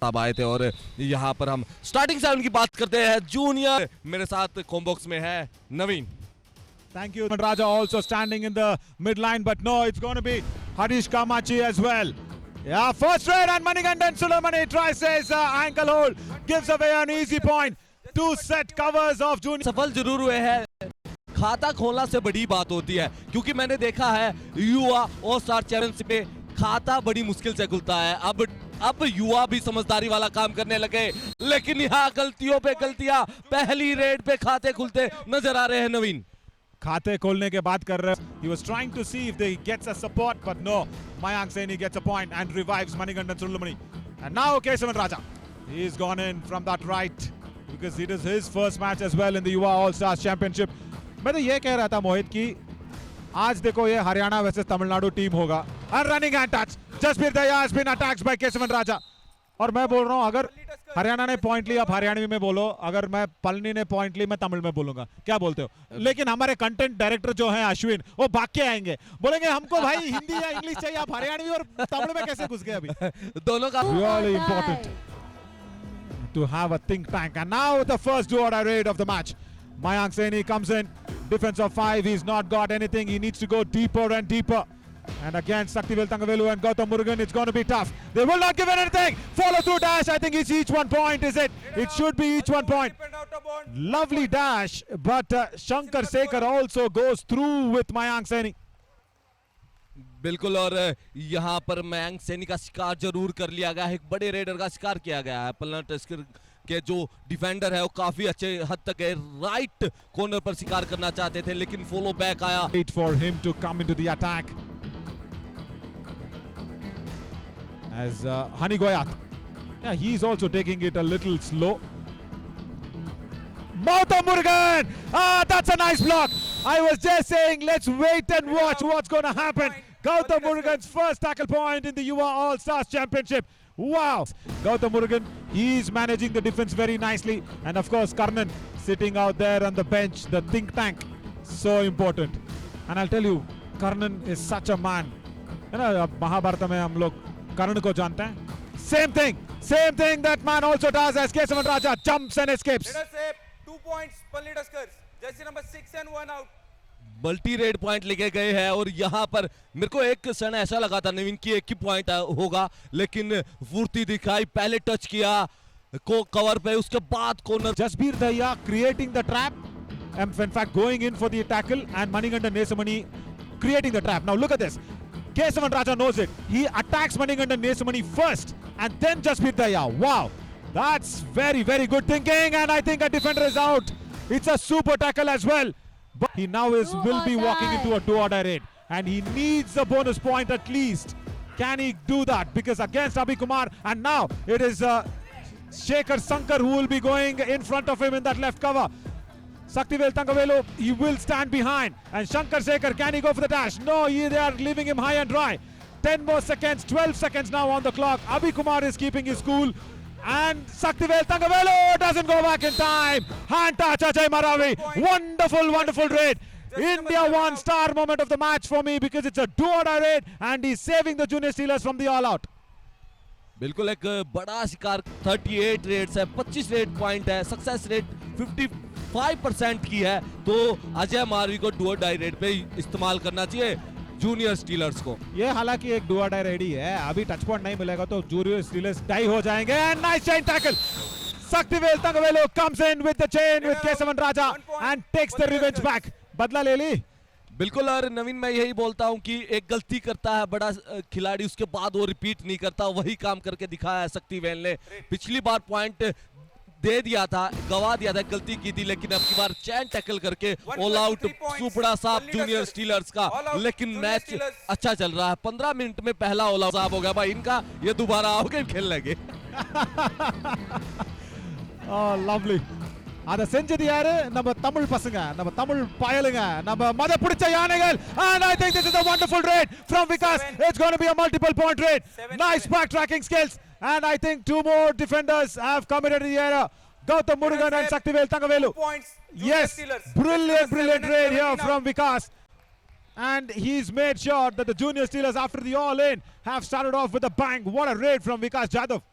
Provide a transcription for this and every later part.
साहब आए थे और यहाँ पर हम स्टार्टिंग 7 की बात करते हैं। जूनियर मेरे साथ कॉम्बॉक्स में है नवीन। Thank you. Raja also standing in the midline, but no, it's going to be Harish Kamachi as well. Yeah, first raid and Manigandan Sulamani tries his ankle hold, gives away an easy point. Two set covers of Junior. सफल जरूर हुए हैं, खाता खोलना से बड़ी बात होती है, क्योंकि मैंने देखा है युवा ऑल स्टार चैंपियनशिप में खाता बड़ी मुश्किल से खुलता है। अब युवा भी समझदारी वाला काम करने लगे, लेकिन यहाँ गलतियों पे गलतियां, पहली रेड पे खाते खुलते नजर आ रहे हैं नवीन। खाते खोलने के बात कर रहे हैं. He was trying to see if he gets a support, but no. Mayank Saini gets a point and revives Manigandan Sulamani. And now Kesavan Raja. He's gone in from that right because it is his first match as well in the Yuva All Stars Championship. मैं तो ये कह रहा था मोहित कि आज देखो ये हरियाणा वर्सेस तमिलनाडु टीम होगा. And running hand touch. Jasprit Daya has been attacked by Kesavan Raja. और मैं बोल रहा हूँ अगर हरियाणा ने पॉइंट ली, आप हरियाणवी में बोलो, अगर मैं पलनी ने पॉइंट ली मैं तमिल में बोलूंगा, क्या बोलते हो? लेकिन हमारे कंटेंट डायरेक्टर जो हैं अश्विन, वो भाग के आएंगे, बोलेंगे हमको भाई हिंदी या इंग्लिश चाहिए, आप हरियाणवी और तमिल में कैसे घुस गए अभी? दोनों का really important to have a think tank. And now the first do or die raid of the match. Mayank Saini comes in, defense of 5, he's not got anything, he needs to go deeper and deeper. And again, Saktivel Tangavelu and Gautam Murugan, it's going to be tough. They will not give it anything. Follow through dash. I think it's each 1 point, is it? It should be each 1 point. Lovely dash, but Shankar Sekhar also goes through with Mayank Saini. बिल्कुल, और यहाँ पर मयंक सैनी का शिकार जरूर कर लिया गया है, एक बड़े रेडर का शिकार किया गया है। पलना टस्कर के जो डिफेंडर है वो काफी अच्छे हद तक है, राइट कॉर्नर पर शिकार करना चाहते थे, लेकिन फॉलो बैक आया। Wait for him to come into the attack. As Hani Goyat, yeah, he's also taking it a little slow. Gautam Murugan, that's a nice block. I was just saying, let's wait and watch what's going to happen. Gautam Murugan's first tackle point in the Yuva All Stars Championship. Wow, Gautam Murugan, he's managing the defense very nicely, and of course Karnan sitting out there on the bench, the think tank, so important. And I'll tell you, Karnan is such a man. You know, Mahabharata में हम लोग कर्ण को जानते हैं. Same thing that man also does as Kesavan Raja jumps and escapes. 2 points Palni Tuskers, jersey number 6 and 1 out. Multi red point लेके गए हैं, और यहाँ पर मेरे को एक क्षण ऐसा लगा था नवीन की एक ही पॉइंट होगा, लेकिन फुर्ती दिखाई, पहले टच किया को कवर पे, उसके बाद corner. Jasprit Daya creating the trap, and in fact going in for the tackle, and Manigandan Nesamani creating the trap. Now look at this. Kesavan Raja knows it. He attacks Manigandan Nesamani first and then Jasprit Daya. Wow, that's very, very good thinking, and I think a defender is out. It's a super tackle as well. But he now will be walking into a do-or-die raid, and he needs a bonus point at least. Can he do that? Because against Abhi Kumar, and now it is Shekhar Sankar who will be going in front of him in that left cover. Saktivel Tangavelu, he will stand behind. And Shankar Sekhar, can he go for the dash? No, they are leaving him high and dry. 10 more seconds, 12 seconds now on the clock. Abhi Kumar is keeping his cool. And Saktivel Tangavelu doesn't go back in time. Hand touch Ajay Maravi. Wonderful, wonderful raid. India won star moment of the match for me because it's a do-or-die raid and he's saving the Junior Steelers from the all-out. बिल्कुल एक बड़ा शिकार, 38 Reds है, 25 red point है, success rate 55% की है, तो अजय मारवी को डू और डाई रेड पे इस्तेमाल करना चाहिए जूनियर स्टीलर्स को। ये हालांकि एक डू और डाई रेडी है, अभी टच पॉइंट नहीं मिलेगा तो जूनियर स्टीलर्स डाई हो जाएंगे। And nice chain tackle, Saktivel Tangavelu comes in with the chain with Kesavan Raja and takes the revenge back. बदला ले ली। बिल्कुल, और नवीन मैं यही बोलता हूं कि एक गलती करता है बड़ा खिलाड़ी, उसके बाद वो रिपीट नहीं करता, वही काम करके दिखाया है शक्तिवेल ने। पिछली बार पॉइंट दे दिया था, गवा दिया था, गलती की थी, लेकिन अब की बार चैन टैकल करके ऑल आउट सुपड़ा साहब जूनियर स्टीलर्स का। लेकिन मैच अच्छा चल रहा है, 15 मिनट में पहला ऑल आउट साहब हो गया भाई इनका, ये दोबारा आओगे खेल लगे। லவ்லி, அத செஞ்சது யாரு? நம்ம தமிழ் பசங்க, நம்ம தமிழ் பயலுங்க, நம்ம மத பிடிச்ச யானைகள். And I think this is a wonderful raid from Vikas. It's going to be a multiple point raid. Nice backtracking skills, and I think 2 more defenders have committed the error. Gautam Murugan and Saktivel Tangavelu. Yes, brilliant raid here from Vikas. And he's made sure that the Junior Steelers, after the all-in, have started off with a bang. What a raid from Vikas Jadhav.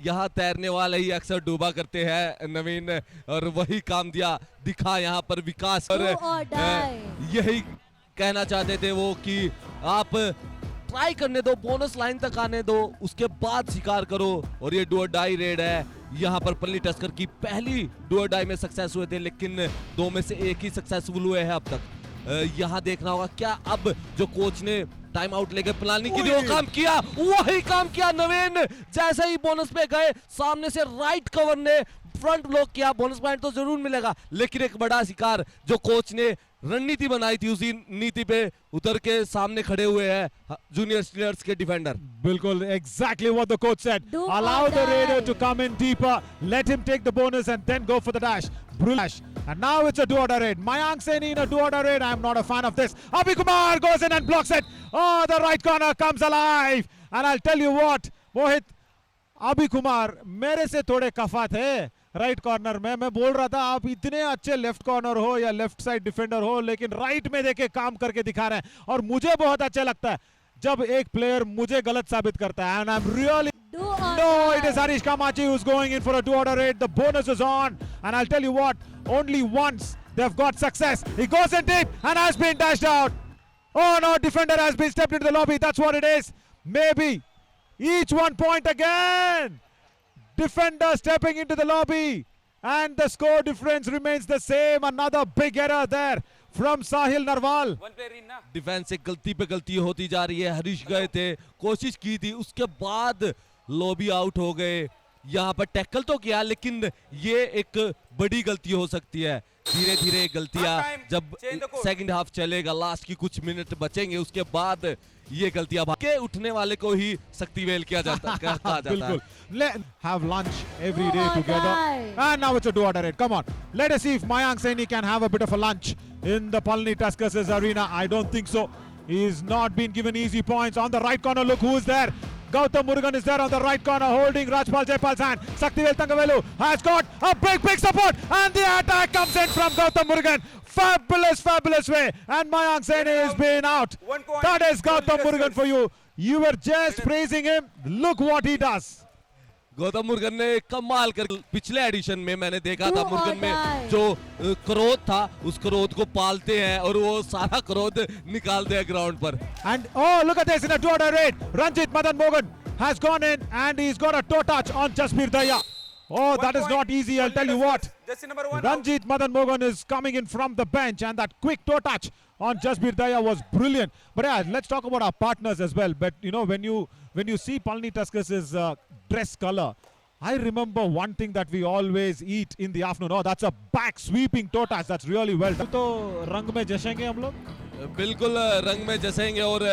यहाँ तैरने वाले ही अक्सर डूबा करते हैं नवीन, और वही काम दिखा यहाँ पर विकास। और Do or die. यही कहना चाहते थे वो कि आप ट्राई करने दो, बोनस लाइन तक आने दो, उसके बाद शिकार करो। और ये डू और डाई रेड है। यहाँ पर पल्ली टस्कर की पहली डू और डाई में सक्सेस हुए थे, लेकिन 2 में से 1 ही सक्सेसफुल हुए हैं अब तक। यहाँ देखना होगा क्या अब जो कोच ने टाइम आउट लेके प्लानिंग की थी वो काम किया, वही काम किया नवीन। जैसे ही बोनस पे गए, सामने से राइट कवर ने फ्रंट ब्लॉक किया, बोनस पॉइंट तो जरूर मिलेगा, लेकिन एक बड़ा शिकार जो कोच ने रणनीति बनाई थी उसी नीति पे उतर के सामने खड़े हुए हैं जूनियर स्टीलर्स के defender. Bilkul, exactly what the coach said. Do Allow or the Raider die. to come in deeper. Let him take the bonus and then go for the dash. Brilliant. And now it's a do-or-die raid. Mayank Saini in a do-or-die raid. I'm not a fan of this. Abhi Kumar goes in and blocks it. Oh, the right corner comes alive. And I'll tell you what, Mohit, Abhi Kumar मेरे से थोड़े कफा थे right corner में। मैं बोल रहा था आप इतने अच्छे लेफ्ट कॉर्नर हो या लेफ्ट साइड डिफेंडर हो, लेकिन राइट में देखे काम करके दिखा रहे हैं। और मुझे बहुत अच्छा लगता है जब एक प्लेयर मुझे गलत साबित करता है। And I'm really Do or no, die. it is Harish Kamachi who's going in for a do-or-die raid. The bonus is on, and I'll tell you what, only once they've got success. He goes in deep and has been dashed out. Oh no, defender has been stepped into the lobby. That's what it is. Maybe each 1 point again. Defender stepping into the lobby, and the score difference remains the same. Another big error there from Sahil Narwal. One player in ना. Defence से गलती पे गलती होती जा रही है। हरीश गए थे, कोशिश की थी, उसके बाद लॉबी आउट हो गए। यहाँ पर टैकल तो किया, लेकिन ये एक बड़ी गलती हो सकती है। धीरे धीरे गलतियां Half time, जब change the course. Second half चलेगा, लास्ट की कुछ मिनट बचेंगे, उसके बाद ये गलतियां के उठने वाले को ही शक्तिवेल कहा जाता है। Bilkul. Let have lunch every Do day or together. die. And now it's a do or die raid. Come on. Let us see if Mayank Saini can have a bit of a lunch in the Palani Tuskers arena. I don't think so. He's not been given easy points. On the right corner, look who is there. Gautam Murugan is there on the right corner holding Rajpal Jaipal's hand. Saktivel Tangavelu has got a big support, and the attack comes in from Gautam Murugan. Fabulous way. And Mayank Saini is being out. 1 point. That is Gautam Only Murugan for you. You were just praising him. Look what he does. Gautam Murugan ने कमाल कर, पिछले addition में मैंने देखा था Do or Murugan में die. जो क्रोध था, उस क्रोध को पालते हैं और वो सारा क्रोध निकालते हैं ग्राउंड पर। And oh, look at this in a do-or-die raid. Ranjit Madan Mogan has gone in and he's got a toe touch on Jaspir Daya. Oh, 1 that is point. not easy, I'll tell you Only what. Tuskers. Jersey number 1 out. Ranjit Madan Mogan is coming in from the bench, and that quick toe touch on Jaspir Daya was brilliant. But yeah, let's talk about our partners as well. But you know, when you see Palani Tuskers' dress color, I remember one thing that we always eat in the afternoon. Oh, that's a back sweeping toe touch. That's really well done. तो रंग में जशेंगे हम लोग? बिल्कुल रंग में जसेंगे, और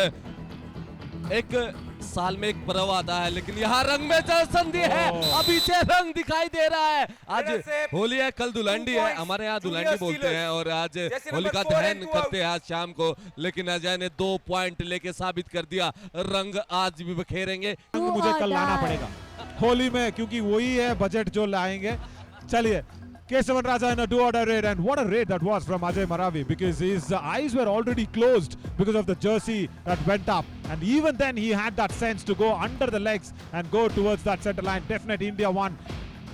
एक साल में एक पर्व आता है, लेकिन यहाँ रंग में संधि है। अभी से रंग दिखाई दे रहा है। आज होली है, कल दुल्हनडी है, हमारे यहाँ दुल्हनडी बोलते हैं, और आज होलिका दहन करते हैं आज शाम को। लेकिन अजय ने 2 पॉइंट लेके साबित कर दिया, रंग आज भी बखेरेंगे। रंग Do मुझे or कल लाना die. पड़ेगा होली में, क्योंकि वही है बजट जो लाएंगे। चलिए, Kesavan Raja in a do-or-die raid, and what a raid that was from Ajay Maravi, because his eyes were already closed because of the jersey that went up, and even then he had that sense to go under the legs and go towards that center line. Definite India won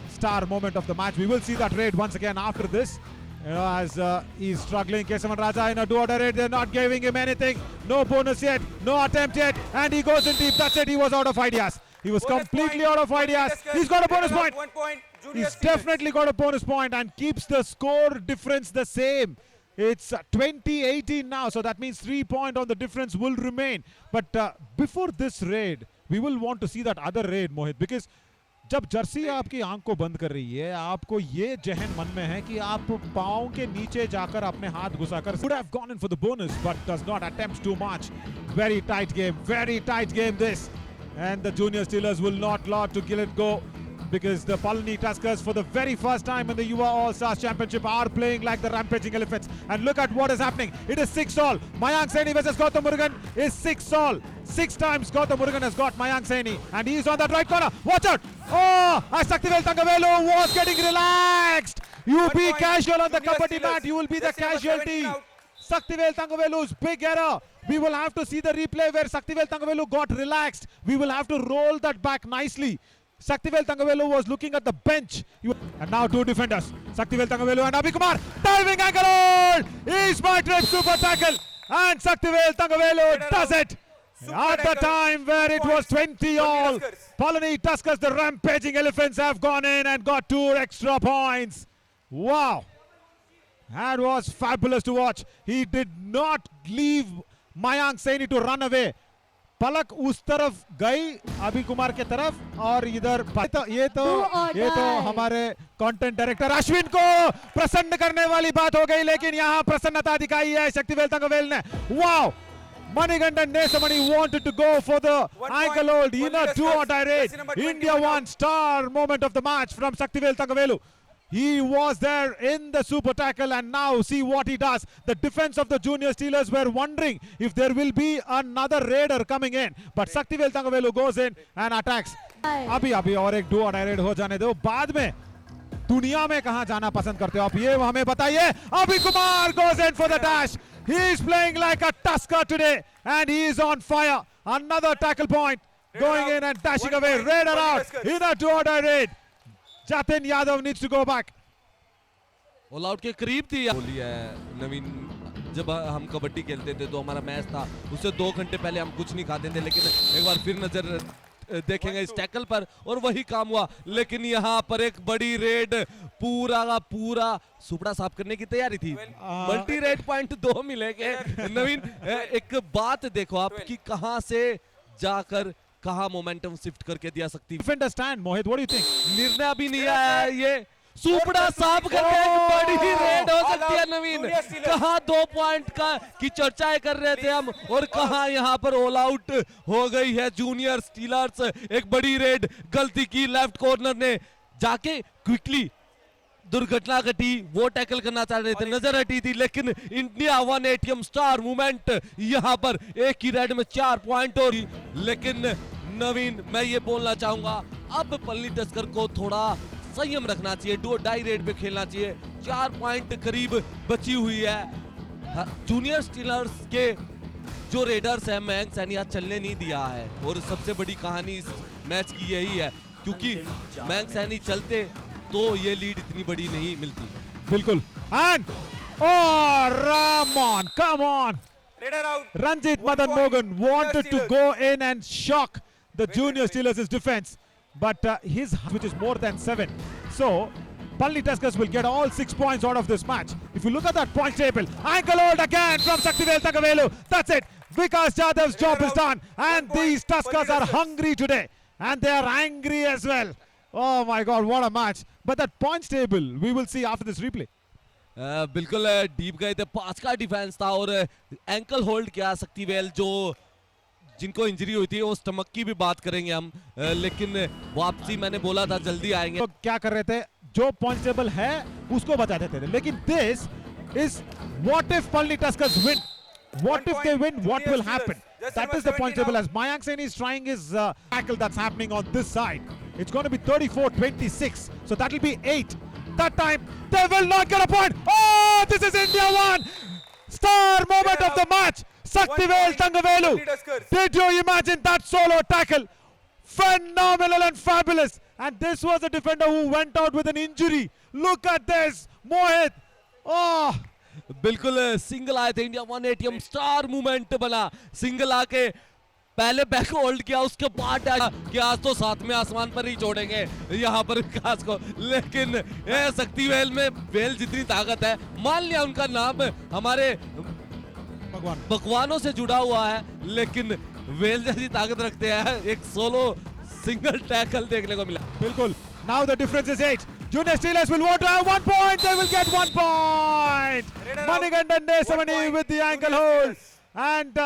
star moment of the match. We will see that raid once again after this. You know, as he's struggling, Kesavan Raja in a do-or-die raid. They're not giving him anything. No bonus yet, no attempt yet, and he goes in deep. That's it. He was out of ideas. He was Bonus completely point. out of ideas. Tuskers. He's got a bonus Raider point. 1 point. Junior He's Steelers. definitely got a bonus point and keeps the score difference the same. It's 20-18 now, so that means 3 points on the difference will remain. But before this raid, we will want to see that other raid, Mohit, because जब Jersey आपकी आंख को बंद कर रही है, आपको ये जहन मन में है कि आप पाँव के नीचे जाकर अपने हाथ घुसाकर would have gone in for the bonus, but does not attempt too much. Very tight game this, and the Junior Steelers will not allow to let it go, because the Palani Tuskers for the very first time in the Yuva All-Stars Championship are playing like the rampaging elephants. And look at what is happening. It is 6-all. Mayank Saini versus Gautam Murugan is 6-all. 6 times Gautam Murugan has got Mayank Saini, and he is on that right corner. Watch out! Oh, Saktivel Tangavelu was getting relaxed. You 1 be point. casual on the Junior kabaddi Steelers. mat. You will be the Jersey number 17 casualty. out. Saktivel Tangavelu's big error. We will have to see the replay where Saktivel Tangavelu got relaxed. We will have to roll that back nicely. Saktivel Thangavelu was looking at the bench. And now two defenders. Saktivel Thangavelu and Abhi Kumar. Diving ankle hold. He's my trip super tackle. And Saktivel Thangavelu does it. At the time where it was 20 all. Palani Tuskers, the rampaging elephants, have gone in and got 2 extra points. Wow. That was fabulous to watch. He did not leave Mayank Saini to run away. पलक उस तरफ गई अभी कुमार के तरफ और इधर ये तो हमारे कंटेंट डायरेक्टर अश्विन को प्रसन्न करने वाली बात हो गई, लेकिन यहाँ प्रसन्नता दिखाई है शक्तिवेल तंगवेल ने. Wow, Manigandan Nesamani wanted to go for the ankle hold in a do-or-die raid. India won. Star moment of the match from Saktivel Thangavelu. He was there in the super tackle, and now see what he does. The defense of the Junior Steelers were wondering if there will be another raider coming in, but Saktivel Thangavelu goes in and attacks. अभी और एक do or die raid हो जाने दो, बाद में दुनिया में कहां जाना पसंद करते हो आप, ये हमें बताइए. Abhi Kumar goes in for the dash. He is playing like a Tusker today, and he is on fire. Another tackle point, going in and dashing away. Raider out in a do or die raid. Jatin Yadav needs to go back. All out के करीब थी. बोली है नवीन, जब हम कबड्डी खेलते थे तो हमारा मैच था, उससे 2 घंटे पहले हम कुछ नहीं खाते थे, लेकिन एक बार फिर नजर देखेंगे इस टैकल पर और वही काम हुआ. लेकिन यहाँ पर एक बड़ी रेड, पूरा का पूरा सुपड़ा साफ करने की तैयारी थी. मल्टी रेड पॉइंट 2 मिलेंगे. नवीन, एक बात देखो आप कि कहां से जाकर कहां मोमेंटम शिफ्ट करके दिया सकती. Defender stand, Mohit, what do you think? निर्णय अभी नहीं आया. ये सुपड़ा साफ करके एक बड़ी रेड हो सकती है. नवीन, कहां 2 पॉइंट का की चर्चाएं कर रहे थे हम, और कहां यहां पर ऑल आउट हो गई है जूनियर स्टीलर्स. एक बड़ी रेड, गलती की लेफ्ट कॉर्नर ने जाके क्विकली, दुर्घटना घटी, वो टैकल करना चाह रहे थे, नजर हटी थी, लेकिन इंडिया 1 ATM स्टार मूवमेंट. यहां पर एक ही रेड में 4 पॉइंट हो रही. लेकिन नवीन, मैं ये बोलना चाहूंगा, अब पल्ली टस्कर को थोड़ा संयम रखना चाहिए. डू डाई रेड पे खेलना चाहिए. 4 पॉइंट करीब बची हुई है. जूनियर स्टीलर्स के जो रेडर्स है, मयंक सैनी आज चलने नहीं दिया है, और सबसे बड़ी कहानी इस मैच की यही है, क्योंकि मयंक सैनी चलते तो ये लीड इतनी बड़ी नहीं मिलती. बिल्कुल. And oh, Ramon, come on. Raider out. Ranjit Madan Mogan wanted to go in and shock the Junior Steelers' defense, but his, which is more than 7. So Palni Tuskers will get all 6 points out of this match. If you look at that point table, ankle hold again from Saktivel Thangavelu. That's it. Vikas Jadhav's job is done, and these Tuskers are hungry today, and they are angry as well. Oh my God, what a match. But that points table, we will see after this replay. बिल्कुल deep गए थे. 5 का defence था, और ankle hold किया सक्तिवेल, जो जिनको injury हुई थी. वो स्टमक की भी बात करेंगे हम, लेकिन वापसी मैंने बोला था जल्दी आएंगे. तो क्या कर रहे थे, जो पॉइंट टेबल है उसको बता देते थे, लेकिन this is what if Palni Tuskers win, what if they win, what will happen. That is the point table, as Mayank Saini is trying his tackle that's happening on this side. It's going to be 34-26, so that will be 8. That time they will not get a point. Oh, this is India 1. Star moment of the match, Saktivel Thangavelu. Did you imagine that solo tackle? Phenomenal and fabulous. And this was a defender who went out with an injury. Look at this, Mohit. Oh, बिल्कुल single आए थे. India 1 ATM star movement बना. Single आके पहले back hold किया, उसके बाद कि आज तो साथ में आसमान पर ही छोड़ेंगे यहाँ पर विकास को. लेकिन शक्तिवेल में वेल जितनी ताकत है, मान लिया उनका नाम हमारे भगवानों से जुड़ा हुआ है, लेकिन वेल जैसी ताकत रखते हैं. एक सोलो सिंगल टैकल देखने को मिला. बिल्कुल. Now the difference is 8. Junior Steelers will want to have 1 point. They will get 1 point. Manigandan Nesamani with the ankle hold. And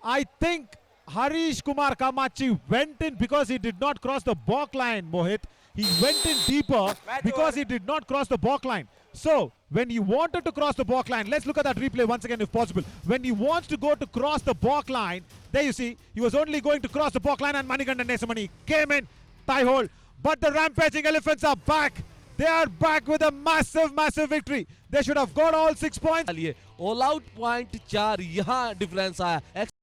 I think Harish Kumar Kamachi went in because he did not cross the balk line, Mohit. He went in deeper because he did not cross the balk line. So when he wanted to cross the balk line, let's look at that replay once again if possible. When he wants to go to cross the balk line, there you see, he was only going to cross the balk line, and Manigandan Nesamani came in, tie hold. But the rampaging elephants are back. They are back with a massive, massive victory. They should have got all 6 points. All out point 4 यहाँ difference आया.